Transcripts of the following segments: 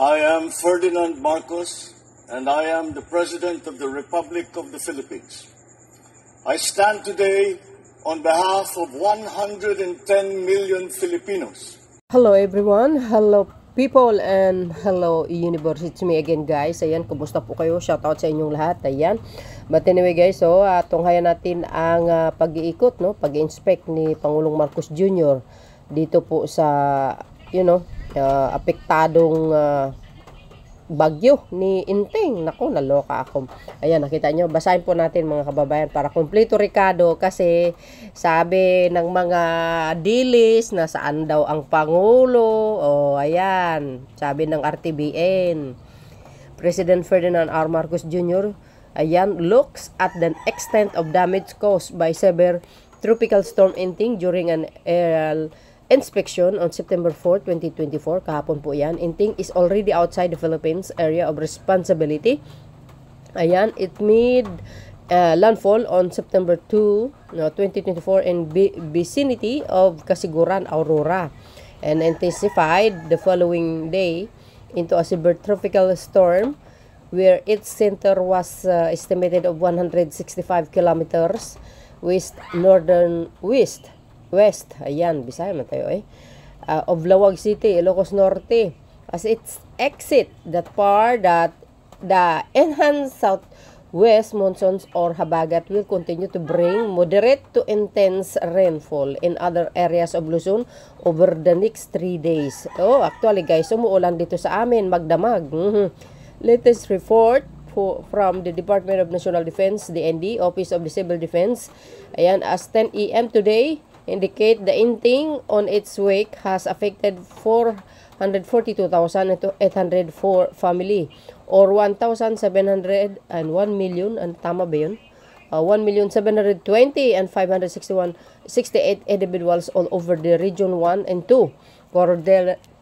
I am Ferdinand Marcos, and I am the President of the Republic of the Philippines. I stand today on behalf of 110 million Filipinos. Hello everyone, hello people, and hello universe. It's me again guys. Ayan, kumusta po kayo? Shoutout sa inyong lahat. Ayan. But anyway guys, so tunghayan natin ang pag-iikot, no? Pag-inspect ni Pangulong Marcos Jr. dito po sa, apektadong bagyo ni Inting. Naku, naloka ako. Ayan, nakita nyo. Basahin po natin mga kababayan para kumpleto Ricardo, kasi sabi ng mga dilis na saan daw ang Pangulo. Ayan. Sabi ng RTBN. President Ferdinand R. Marcos Jr. Ayan, looks at the extent of damage caused by severe tropical storm Inting during an aerial inspection on September 4, 2024. Kahapon po yan. Inting is already outside the Philippines area of responsibility. Ayan, it made landfall on September 2, 2024 in vicinity of Casiguran, Aurora, and intensified the following day into a severe tropical storm where its center was estimated of 165 kilometers west, ayan, Bisaya man tayo of Lawag City, Ilocos Norte, as its exit that far that the enhanced southwest monsoons or habagat will continue to bring moderate to intense rainfall in other areas of Luzon over the next 3 days. Actually guys, umuulan dito sa amin, magdamag. Latest report from the Department of National Defense, DND, Office of the Civil Defense, ayan, as 10 AM today, indicate the Inting on its wake has affected 442,804 family or 1,701 million, and tama ba yun? 1,720 and 568 individuals all over the Region 1 and 2.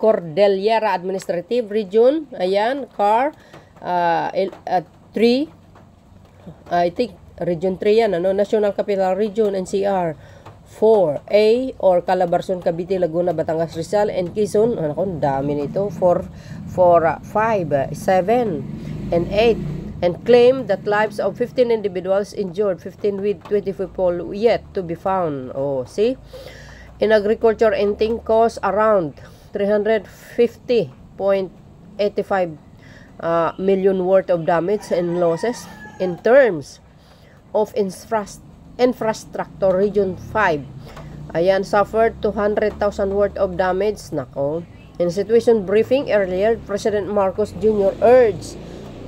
Cordillera Administrative Region, ayan, CAR, 3, I think, Region 3 yan, National Capital Region, NCR, 4A or Calabarzon, Cavite, Laguna, Batangas, Rizal, and Quezon. Dami nito. 4, 5, 7, and 8. And claim that lives of 15 individuals injured, 15 with 20 people yet to be found. See? In agriculture, Inting cost around 350.85 million worth of damage and losses. In terms of infrastructure, Region 5, ayan, suffered 200,000 worth of damage. Nako. In a situation briefing earlier, President Marcos Jr. urged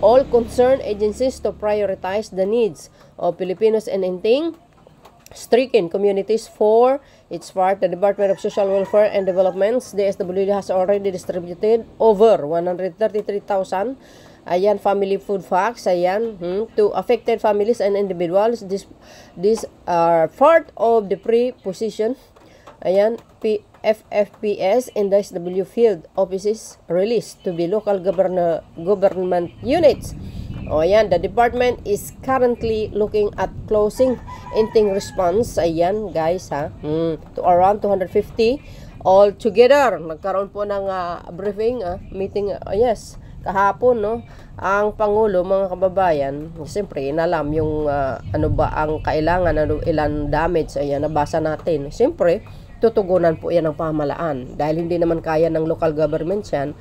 all concerned agencies to prioritize the needs of Filipinos and Inting stricken communities. For its part, the Department of Social Welfare and Developments, DSWD, has already distributed over 133,000 ayan, family food packs, ayan, to affected families and individuals. These are part of the pre-position, ayan, FFPS in the SW field offices released to be local government units. Ayan, the department is currently looking at closing Inting response, ayan guys, to around 250 all together. Nagkaroon po ng briefing, meeting, yes, kahapon, ang Pangulo, mga kababayan, siyempre, inalam yung ano ba ang kailangan, ilan damage, ayan, nabasa natin. Siyempre, tutugunan po yan ng pamahalaan dahil hindi naman kaya ng local government yan.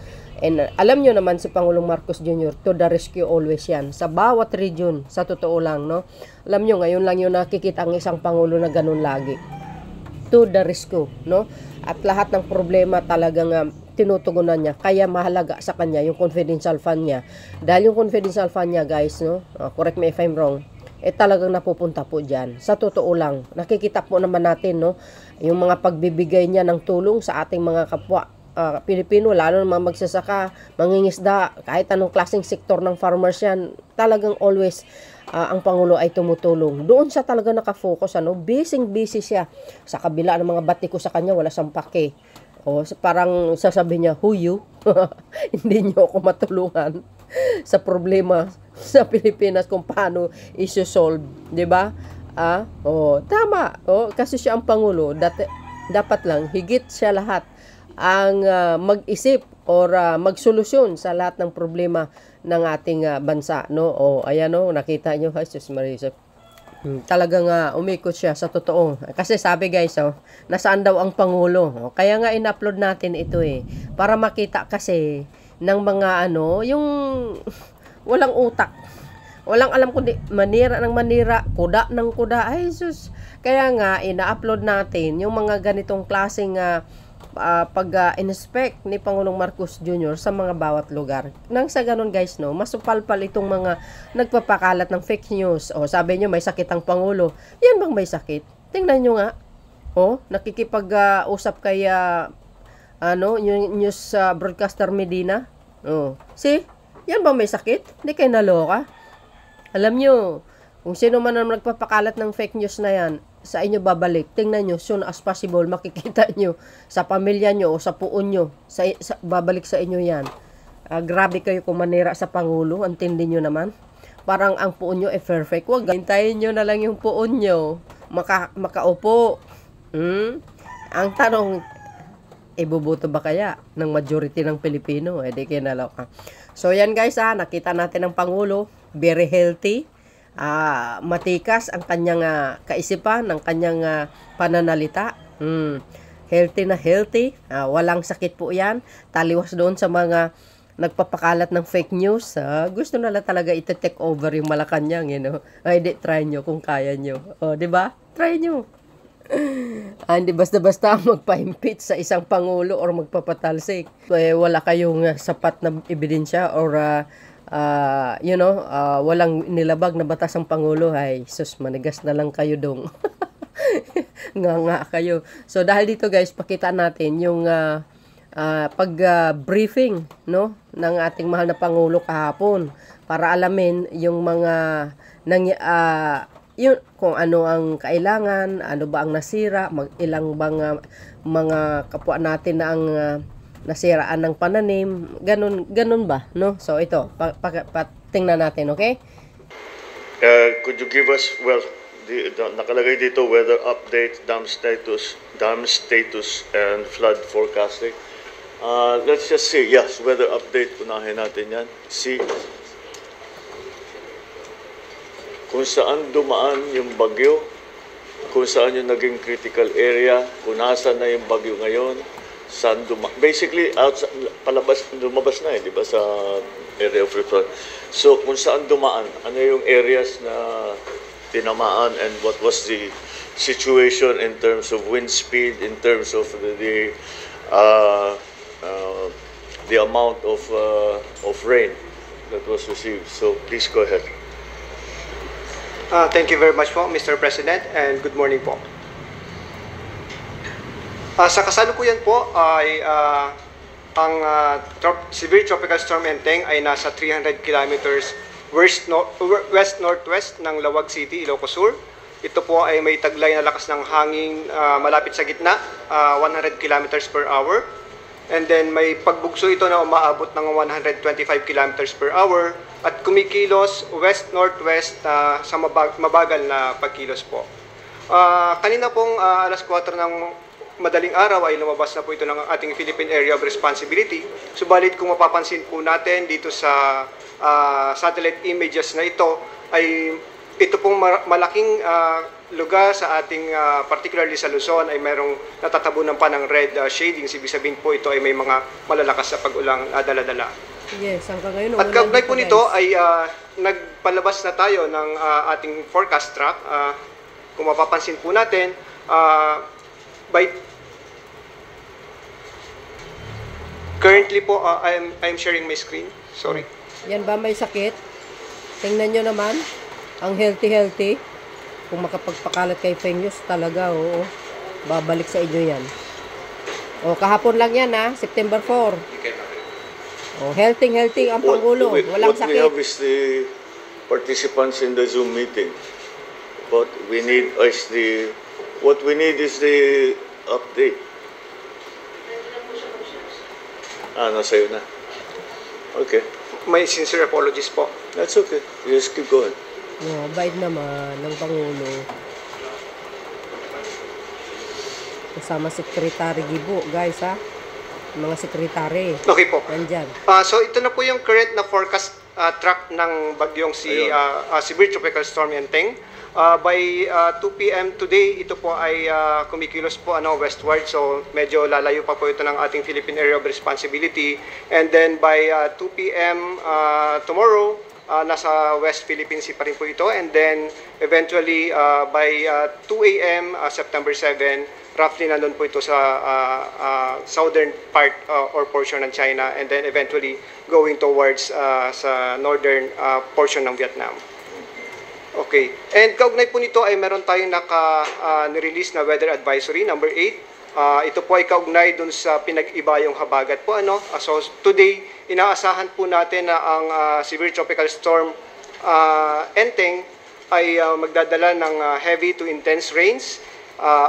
And alam nyo naman si Pangulong Marcos Jr. to the rescue always yan. Sa bawat region, sa totoo lang, Alam nyo, ngayon lang yung nakikita ang isang Pangulo na ganun lagi. To the rescue, At lahat ng problema talagang tinutugunan niya. Kaya mahalaga sa kanya yung confidential fund niya. Dahil yung confidential fund niya, guys, correct me if I'm wrong, talagang napupunta po dyan. Sa totoo lang, nakikita po naman natin, yung mga pagbibigay niya ng tulong sa ating mga kapwa Pilipino, lalo na mga magsasaka, mangingisda, kahit anong klaseng sektor ng farmers yan, talagang always ang Pangulo ay tumutulong. Doon siya talaga nakafocus, busy siya. Sa kabila ng mga batiko sa kanya, wala siyang pake. Parang sasabihin niya, who you? Hindi niyo ako matulungan sa problema sa Pilipinas kung paano isosolve, 'di ba? Tama. Kasi siya ang Pangulo, dapat lang higit siya lahat ang mag-isip or magsolusyon sa lahat ng problema ng ating bansa, no? O ayan, no, nakita nyo, Jesus Maria, talagang umikot siya sa totoo. Kasi sabi guys, nasaan daw ang Pangulo? Kaya nga in-upload natin ito para makita kasi ng mga yung walang utak. Walang alam kundi manira ng manira, kuda ng kuda. Ay Jesus. Kaya nga ina-upload natin yung mga ganitong klaseng pag-inspect ni Pangulong Marcos Jr. sa mga bawat lugar. Nang sa ganun guys, no, masupalpal itong mga nagpapakalat ng fake news. O sabi nyo may sakit ang Pangulo. Yan bang may sakit? Tingnan nyo nga. Nakikipag-usap kay news broadcaster Medina. See? Yan bang may sakit? Hindi kayo naloka? Alam nyo, kung sino man ang nagpapakalat ng fake news na yan, sa inyo babalik. Tingnan nyo, soon as possible, makikita nyo sa pamilya nyo o sa puon nyo. Babalik sa inyo yan. Grabe kayo kung manira sa Pangulo. Antindi nyo naman. Parang ang puon nyo perfect. Huwag, hintayin nyo na lang yung puon nyo. Makaupo. Ang tanong, ibubuto ba kaya ng majority ng Pilipino? Di kinalaw. So yan guys, nakita natin ang Pangulo. Very healthy. Matikas ang kanyang kaisipan, ang kanyang pananalita. Healthy na healthy. Walang sakit po yan. Taliwas doon sa mga nagpapakalat ng fake news. Gusto na lang talaga ite-take over yung Malacanang, Ay, try nyo kung kaya nyo. Di ba? Try nyo. Hindi basta-basta magpa-impeach sa isang Pangulo or magpapatalsik. Wala kayong sapat na ebidensya or walang nilabag na batas ang Pangulo, ay sus, manigas na lang kayo dong. nga kayo. So dahil dito guys, pakita natin yung pag-briefing ng ating mahal na Pangulo kahapon para alamin yung mga kung ano ang kailangan, ano ba ang nasira, ilang bang mga kapwa natin na ang nasiraan ng pananim, ganun ba, no? So ito, tingnan natin, okay? Could you give us, nakalagay dito, weather update, dam status, and flood forecasting. Let's just see, yes, weather update, unahin natin yan. See, kung saan dumaan yung bagyo, kung saan yung naging critical area, kung nasaan na yung bagyo ngayon, saan basically lumabas na di ba, sa area of report. So kung saan dumaan, ano yung areas na tinamaan, and what was the situation in terms of wind speed, in terms of the amount of rain that was received. So please go ahead. Thank you very much po, Mr. President, and good morning po. Sa kasalukuyan po ay ang severe tropical storm Enteng ay nasa 300 kilometers west-northwest ng Lawag City, Ilocos Sur. Ito po ay may taglay na lakas ng hangin malapit sa gitna, 100 kilometers per hour. And then may pagbugso ito na umaabot ng 125 kilometers per hour at kumikilos west-northwest sa mabagal na pagkilos po. Kanina pong alas 4 ng madaling araw ay lumabas na po ito ng ating Philippine Area of Responsibility. Subalit kung mapapansin po natin dito sa satellite images na ito, ay ito pong malaking lugar sa ating, particularly sa Luzon, ay merong natatabunan pa ng red shading. Ibig sabihin po ito ay may mga malalakas na pag-ulang dala-dala. Yes, hanggang ngayon. At kaugnay po nito ay nagpalabas na tayo ng ating forecast track. Kung mapapansin po natin, currently po, I'm sharing my screen. Sorry. Yan ba may sakit? Tingnan nyo naman. Ang healthy. Kung makapagpakalat kay fake news, talaga, oo. Babalik sa inyo yan. Kahapon lang yan, September 4. Healthy ang Pangulo. Walang sakit. What we have is the participants in the Zoom meeting. What we need is the update. Nasa iyo na. Okay. My sincere apologies po. That's okay. Just keep going. Bait naman ng Pangulo. Kasama Secretary Gibo, guys, mga sekretary. Okay po. Nandyan. So ito na po yung current na forecast track ng bagyong si Severe Tropical Storm Enteng. By 2 p.m. today, ito po ay kumikilos po westward. So medyo lalayo pa po ito ng ating Philippine Area of Responsibility. And then by 2 p.m. Tomorrow, nasa West Philippine Sea pa rin po ito. And then eventually by 2 a.m. September 7, roughly nandun po ito sa southern part or portion ng China. And then eventually going towards sa northern portion ng Vietnam. Okay. And kaugnay po nito ay meron tayong nirelease na weather advisory number 8. Ito po ay kaugnay dun sa pinag-ibayong habagat po. So today, inaasahan po natin na ang Severe Tropical Storm Enteng ay magdadala ng heavy to intense rains,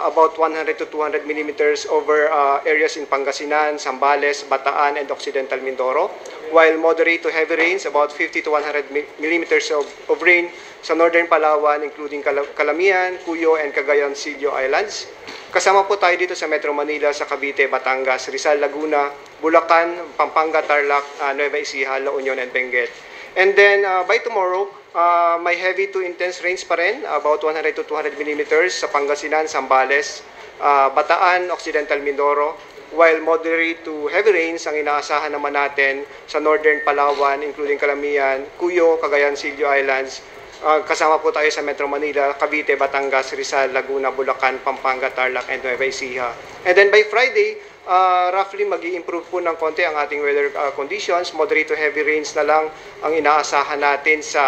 about 100 to 200 millimeters over areas in Pangasinan, Zambales, Bataan, and Occidental Mindoro, while moderate to heavy rains, about 50 to 100 millimeters of rain sa northern Palawan, including Calamian, Cuyo, and Cagayan-Silio Islands. Kasama po tayo dito sa Metro Manila, sa Cavite, Batangas, Rizal, Laguna, Bulacan, Pampanga, Tarlac, Nueva Ecija, La Union, and Benguet. And then by tomorrow, may heavy to intense rains pa rin, about 100 to 200 millimeters sa Pangasinan, Zambales, Bataan, Occidental Mindoro, while moderate to heavy rains ang inaasahan naman natin sa northern Palawan, including Calamian, Cuyo, Cagayan-Silio Islands. Kasama po tayo sa Metro Manila, Cavite, Batangas, Rizal, Laguna, Bulacan, Pampanga, Tarlac, and Nueva Ecija. And then by Friday, roughly mag-i-improve po ng konti ang ating weather conditions. Moderate to heavy rains na lang ang inaasahan natin sa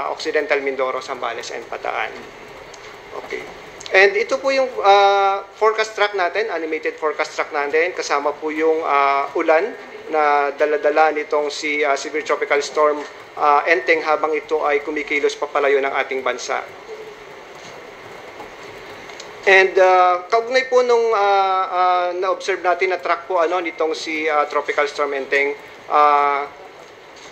Occidental Mindoro, Zambales, and Bataan. Okay. And ito po yung forecast track natin, animated forecast track natin. Kasama po yung ulan na dala-dala nitong si Severe Tropical Storm Enteng habang ito ay kumikilos papalayo ng ating bansa. And kaugnay po nung na-observe natin na track po nitong si Tropical Storm Enteng,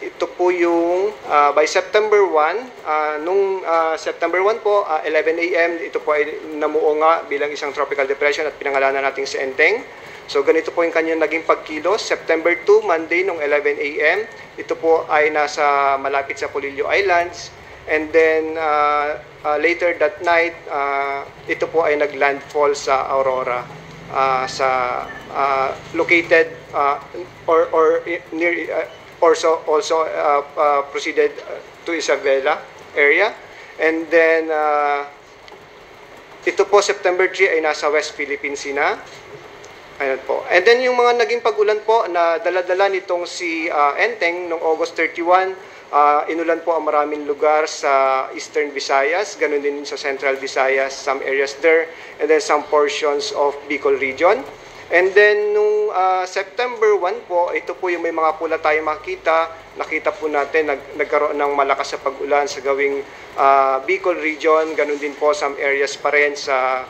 ito po yung by September 1, nung September 1 po, 11 a.m., ito po ay namuo nga bilang isang tropical depression at pinangalanan natin si Enteng. So ganito po yung kanyang naging pagkilos. September 2, Monday, nung 11 a.m., ito po ay nasa malapit sa Polillo Islands. And then later that night, ito po ay naglandfall sa Aurora, located or near also proceeded to Isabela area. And then ito po September 3 ay nasa West Philippine Sea na. Ayun po. And then yung mga naging pag-ulan po na dala-dala nitong si Enteng noong August 31, inulan po ang maraming lugar sa Eastern Visayas, ganun din sa Central Visayas, some areas there, and then some portions of Bicol region. And then nung September 1 po, ito po yung may mga pula tayo makita. Nakita po natin nagkaroon ng malakas sa pag-ulan sa gawing Bicol region, ganun din po some areas pa rin sa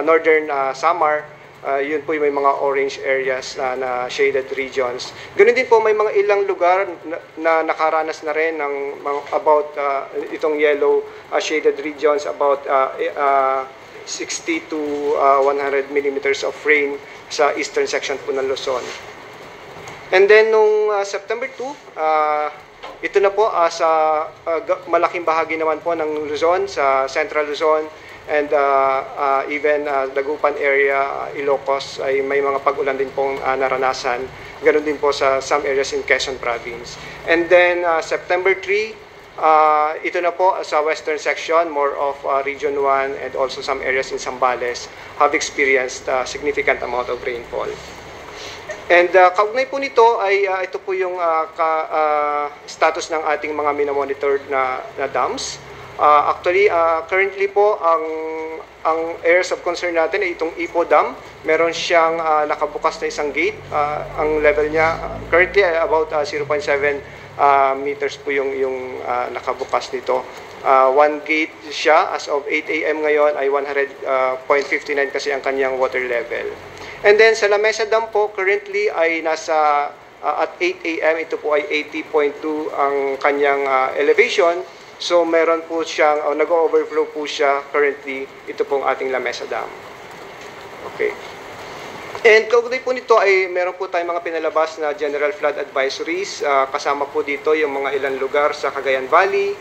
northern Samar. Yun po yung may mga orange areas na shaded regions. Ganun din po may mga ilang lugar na nakaranas na rin ng about itong yellow shaded regions, about 60 to 100 millimeters of rain sa eastern section po ng Luzon. And then nung September 2, ito na po sa malaking bahagi naman po ng Luzon, sa Central Luzon, and even Dagupan area, Ilocos, ay may mga pag-ulan din pong naranasan. Ganon din po sa some areas in Quezon Province. And then September 3, ito na po sa western section, more of Region 1 and also some areas in Zambales have experienced significant amount of rainfall. And kaugnay po nito ay ito po yung status ng ating mga minamonitored na dams. Actually, currently po ang areas of concern natin ay itong Ipo Dam. Meron siyang nakabukas na isang gate. Ang level niya currently ay about 0.7 meters po yung nakabukas nito. One gate siya as of 8 a.m. ngayon ay 100.59 kasi ang kanyang water level. And then sa La Mesa Dam po currently ay nasa at 8 a.m. ito po ay 80.2 ang kanyang elevation. So meron po siyang nag-overflow po siya currently, ito pong ating La Mesa Dam. Okay. And kaugnay po nito ay meron po tayong mga pinalabas na general flood advisories. Kasama po dito yung mga ilang lugar sa Cagayan Valley,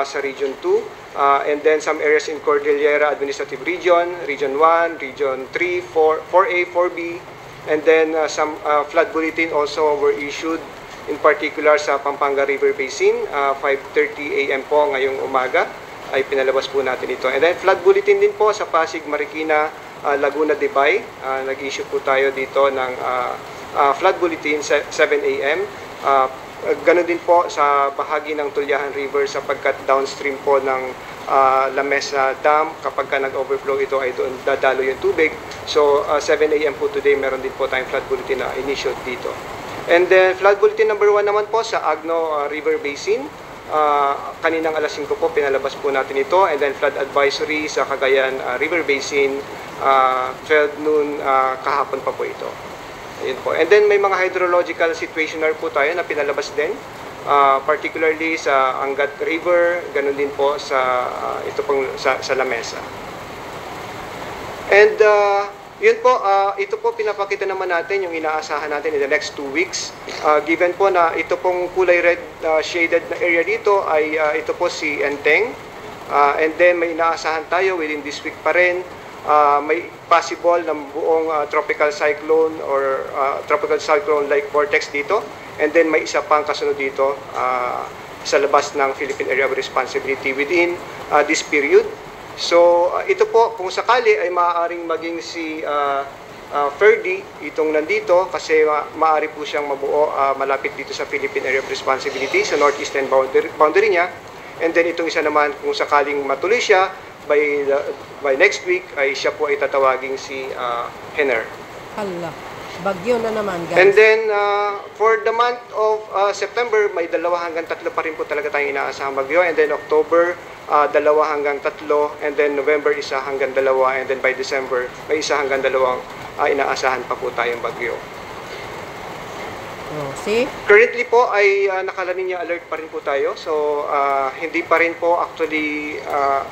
sa Region 2, and then some areas in Cordillera Administrative Region, Region 1, Region 3, 4A, 4B, and then some flood bulletin also were issued in particular sa Pampanga River Basin, 5:30 AM po ngayong umaga ay pinalabas po natin ito. And then flood bulletin din po sa Pasig, Marikina, Laguna, Dibay. Nag-issue po tayo dito ng flood bulletin 7 AM. Ganon din po sa bahagi ng Tulyahan River sapagkat downstream po ng La Mesa Dam, kapag ka nag-overflow ito ay doon dadalo yung tubig. So 7 AM po today meron din po tayong flood bulletin na initiate dito. And then flood bulletin number 1 naman po sa Agno River Basin. Kaninang alas 5 po pinalabas po natin ito, and then flood advisory sa Cagayan River Basin 12 noon kahapon pa po ito. Ayun po. And then may mga hydrological situationer po tayo na pinalabas din, particularly sa Angat River, ganun din po sa ito pong sa La Mesa. And yun po, ito po pinapakita naman natin yung inaasahan natin in the next 2 weeks. Given po na ito pong kulay red shaded na area dito ay ito po si Enteng. And then may inaasahan tayo within this week pa rin. May possible na buong tropical cyclone or tropical cyclone like vortex dito. And then may isa pang kasunod dito sa labas ng Philippine Area of Responsibility within this period. So, ito po, kung sakali ay maaaring maging si Ferdy, itong nandito, kasi maaari po siyang mabuo malapit dito sa Philippine Area of Responsibility, sa northeastern boundary niya. And then itong isa naman, kung sakaling matuloy siya, by next week, ay siya po ay tatawaging si Henner. Hala, bagyo na naman, guys. And then, for the month of September, may 2 hanggang 3 pa rin po talaga tayong inaasahang bagyo. And then October, 2 hanggang 3, and then November 1 hanggang 2, and then by December may 1 hanggang 2 inaasahan pa po tayong bagyo. Oh, see? Currently po ay naka-La Nina alert pa rin po tayo. So hindi pa rin po actually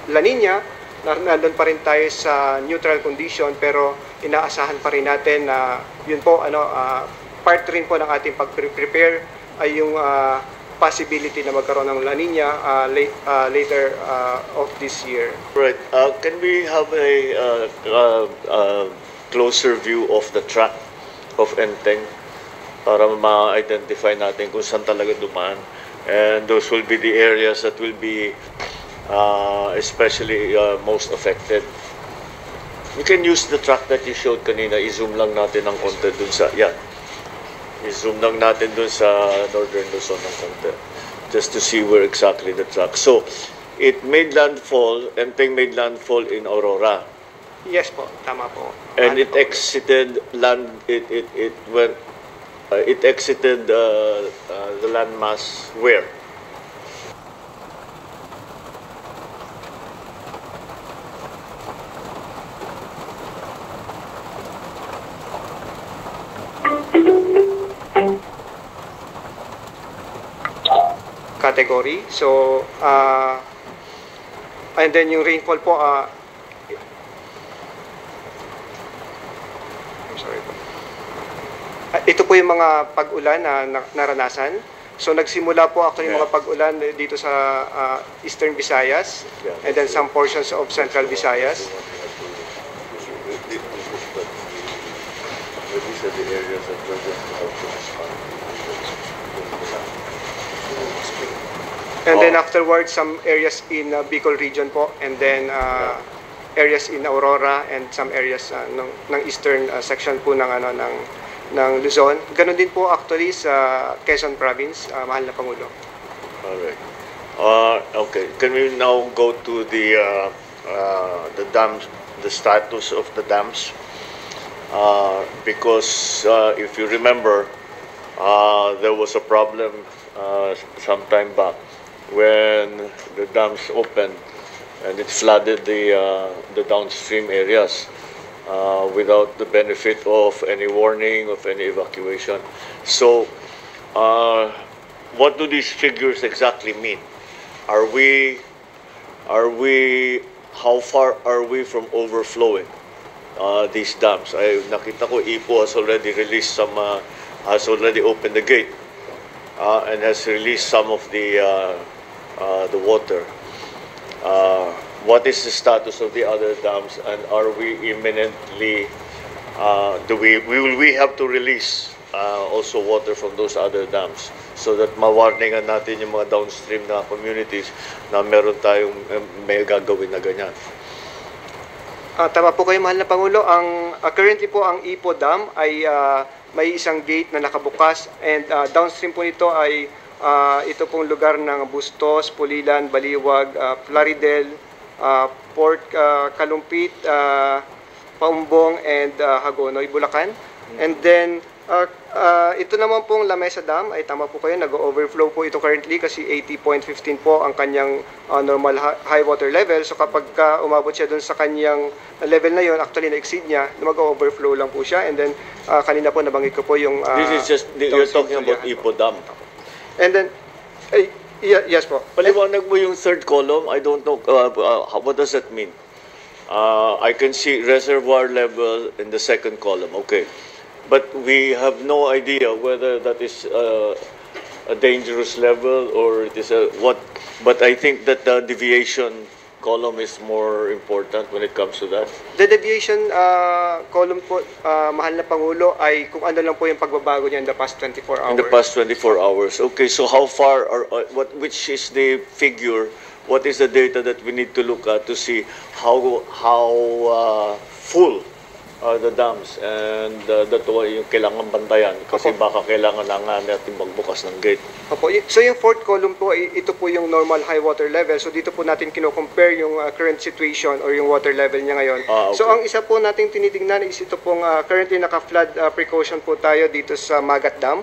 La Nina, nandun pa rin tayo sa neutral condition, pero inaasahan pa rin natin na yun po part rin po ng ating pag-prepare ay yung possibility na magkaroon ng La Nina later of this year. Right. Can we have a closer view of the track of Enteng para ma-identify natin kung saan talaga dumaan? And those will be the areas that will be especially most affected. You can use the track that you showed kanina. I-zoom lang natin ng konti dun sa... Yan. I-zoom lang natin dun sa Northern Luzon ng konti, just to see where exactly the track. So, it made landfall, Enteng made landfall in Aurora. Yes po, tama po. And it exited it exited the landmass where? Category. So, and then yung rainfall po, I'm sorry po. Ito po yung mga pag-ulan na naranasan. So, nagsimula po actually yung mga pag-ulan dito sa Eastern Visayas, and then some portions of Central Visayas. These are the areas that we're going to have to respond. And then afterwards, some areas in Bicol region po, and then areas in Aurora, and some areas ng eastern section po ng ng Luzon. Ganon din po actually sa Quezon Province, mahal na Pangulo. All right. Okay. Can we now go to the dams, the status of the dams? Because if you remember, there was a problem some time back when the dams opened and it flooded the downstream areas without the benefit of any warning, of any evacuation. So, what do these figures exactly mean? How far are we from overflowing? these dams. Nakita ko Ipo has already released some, has already opened the gate and has released some of the water. What is the status of the other dams, and are we imminently, will we have to release also water from those other dams so that mawarningan natin yung mga downstream na communities na meron tayong may gagawin na ganyan? Tama po kayo, mahal na Pangulo. Currently po ang Ipo Dam ay may isang gate na nakabukas, and downstream po nito ay ito pong lugar ng Bustos, Pulilan, Baliwag, Plaridel, Port Kalumpit, Paumbong, and Hagonoy, Bulacan. And then ito naman pong La Mesa Dam ay tama po kayo, nag-overflow po ito currently kasi 80.15 po ang kanyang normal high water level. So kapag umabot siya dun sa kanyang level na yon, actually na-exceed niya, mag-overflow lang po siya. And then kanina po nabanggit ko po yung this is just, you're talking about Ipo Dam. And then yes po. Paliwanag mo yung third column. I don't know, what does that mean? I can see reservoir level in the second column. Okay. But we have no idea whether that is a dangerous level or it is what. But I think that the deviation column is more important when it comes to that. The deviation column po, mahal na Pangulo, ay kung ano lang po yung pagbabago niya in the past 24 hours. In the past 24 hours. Okay, so how far, or which is the figure, what is the data that we need to look at to see how full are the dams, and that yung kailangan bantayan kasi baka kailangan na nga natin magbukas ng gate. Opo. So yung fourth column po, ito po yung normal high water level. So dito po natin kino-compare yung current situation or yung water level niya ngayon. Okay. So ang isa po nating tinitingnan is ito pong currently naka-flood precaution po tayo dito sa Magat Dam.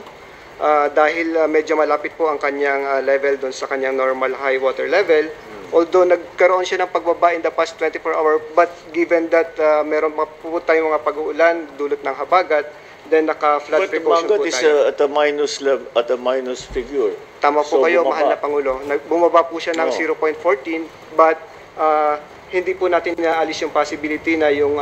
Dahil medyo malapit po ang kanyang level doon sa kanyang normal high water level. Although nagkaroon siya ng pagbaba in the past 24 hours, but given that meron po tayong mga pag-uulan dulot ng habagat, then naka-flood precaution po tayo. But Magat is at a minus level, at a minus figure. Tama po So, kayo, bumaba. mahal na Pangulo. Bumaba po siya ng 0.14, but hindi po natin naalis yung possibility na yung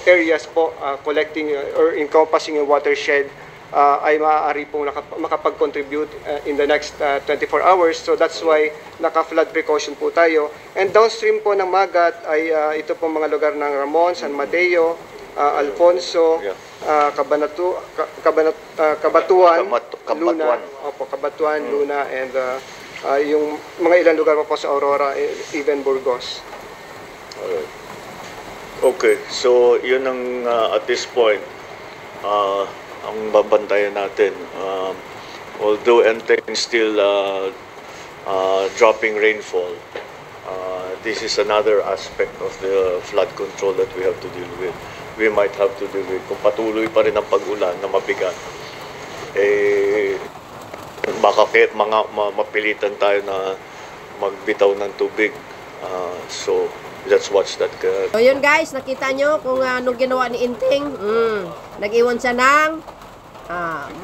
areas po collecting or encompassing yung watershed ay maaari pong makapag-contribute in the next 24 hours. So that's why naka-flood precaution po tayo. And downstream po ng Magat ay ito pong mga lugar ng Ramon, San Mateo, Alfonso, Cabatuan, Luna, Cabatuan, Luna, and yung mga ilang lugar pa po sa Aurora, even Burgos. Alright. Okay, so yun ang at this point ang babantayan natin. Although entering still dropping rainfall, this is another aspect of the flood control that we have to deal with. We might have to deal with. Kung patuloy pa rin ang pag-ulan na mabigat, baka mapilitan tayo na magbitaw ng tubig. So let's watch that. So yun guys, nakita nyo kung anong ginawa ni Inting. Nag-iwan siya ng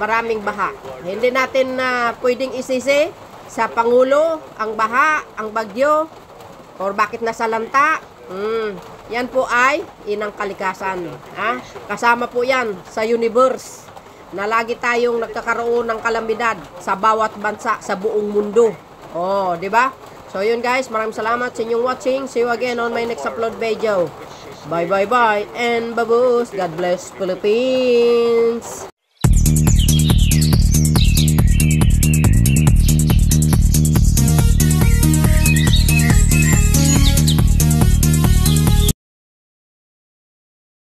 maraming baha. Hindi natin pwedeng isisi sa Pangulo ang baha, ang bagyo, or bakit nasa lanta. Yan po ay inang kalikasan. Kasama po yan sa universe na lagi tayong nagkakaroon ng kalamidad sa bawat bansa sa buong mundo. Di ba? So yun guys, maraming salamat sa inyong watching. See you again on my next upload video. Bye bye bye and babush. God bless Philippines.